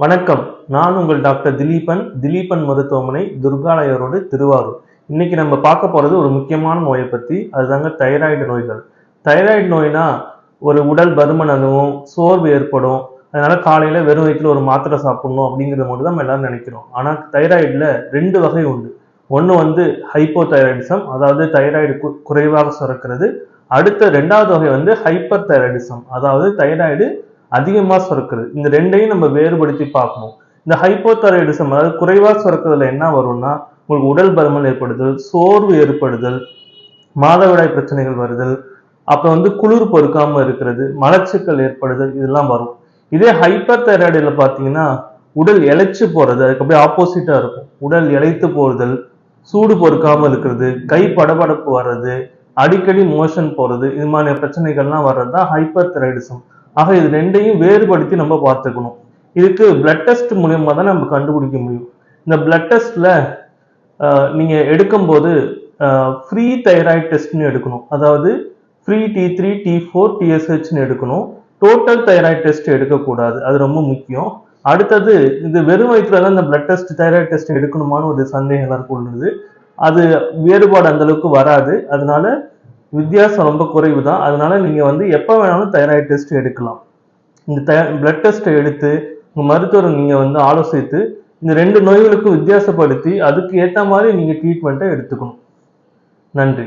வணக்கம். நான் உங்கள் டாக்டர் திலீபன் மருத்துவமனை, துர்காலயா ரோடு, திருவாரூர். இன்னைக்கு நம்ம பார்க்க போறது ஒரு முக்கியமான நோயை பத்தி. அதுதாங்க தைராய்டு நோய்கள். தைராய்டு நோய்னா ஒரு உடல் பருமன் அணுவும், சோர்வு ஏற்படும். அதனால காலையில வெறும் வயிற்றுல ஒரு மாத்திரை சாப்பிடணும் அப்படிங்கிறத மட்டும் தான் நம்ம எல்லாரும் நினைக்கிறோம். ஆனா தைராய்டுல 2 வகை உண்டு. ஒண்ணு ஹைப்போதைராய்டிசம், அதாவது தைராய்டு குறைவாக சுரக்கிறது. அடுத்த 2வது வகை ஹைப்பர் தைராய்டிசம், அதாவது தைராய்டு அதிகமா சுரக்கிறது. இந்த ரெண்டையும் நம்ம வேறுபடுத்தி பார்க்கணும். இந்த ஹைப்போதைராய்டிசம், அதாவது குறைவா சுரக்கிறதுல என்ன வரும்னா, உங்களுக்கு உடல் பருமன் ஏற்படுதல், சோர்வு ஏற்படுதல், மாதவிடாய் பிரச்சனைகள் வருதல், அப்புறம் குளிர் பொறுக்காம இருக்கிறது, மலச்சிக்கல் ஏற்படுதல், இதெல்லாம் வரும். இதே ஹைப்பர் தைராய்டுல பாத்தீங்கன்னா உடல் இளைச்சு போறது, அதுக்கு அப்படியே ஆப்போசிட்டா இருக்கும். உடல் இளைத்து போறுதல், சூடு பொறுக்காம இருக்கிறது, கை படபடப்பு வர்றது, அடிக்கடி மோஷன் போறது, இது மாதிரி பிரச்சனைகள்லாம் வர்றதுதான் ஹைப்பர் தைராய்டிசம். ஆக இது ரெண்டையும் வேறுபடுத்தி நம்ம பார்த்துக்கணும். இதுக்கு பிளட் டெஸ்ட் மூலியமா தான் நம்ம கண்டுபிடிக்க முடியும். இந்த பிளட் டெஸ்ட்ல நீங்க எடுக்கும்போது ஃப்ரீ தைராய்டு டெஸ்ட்னு எடுக்கணும். அதாவது ஃப்ரீ T3, T4, TSHன்னு எடுக்கணும். டோட்டல் தைராய்டு டெஸ்ட் எடுக்கக்கூடாது. அது ரொம்ப முக்கியம். அடுத்தது, இது வெறும் வயிற்றுல தான் இந்த பிளட் டெஸ்ட், தைராய்டு டெஸ்ட் எடுக்கணுமான்னு ஒரு சந்தேகம் எல்லாருக்கும் உள்ளது. அது வேறுபாடு அந்த அளவுக்கு வராது. அதனால வித்தியாசம் ரொம்ப குறைவு தான். அதனால நீங்க எப்ப வேணாலும் தைராய்டு டெஸ்ட் எடுக்கலாம். இந்த பிளட் டெஸ்ட்டை எடுத்து உங்க மருத்துவரை நீங்க ஆலோசித்து இந்த 2 நோய்களுக்கும் வித்தியாசப்படுத்தி அதுக்கு ஏற்ற மாதிரி நீங்க ட்ரீட்மெண்ட்டை எடுத்துக்கணும். நன்றி.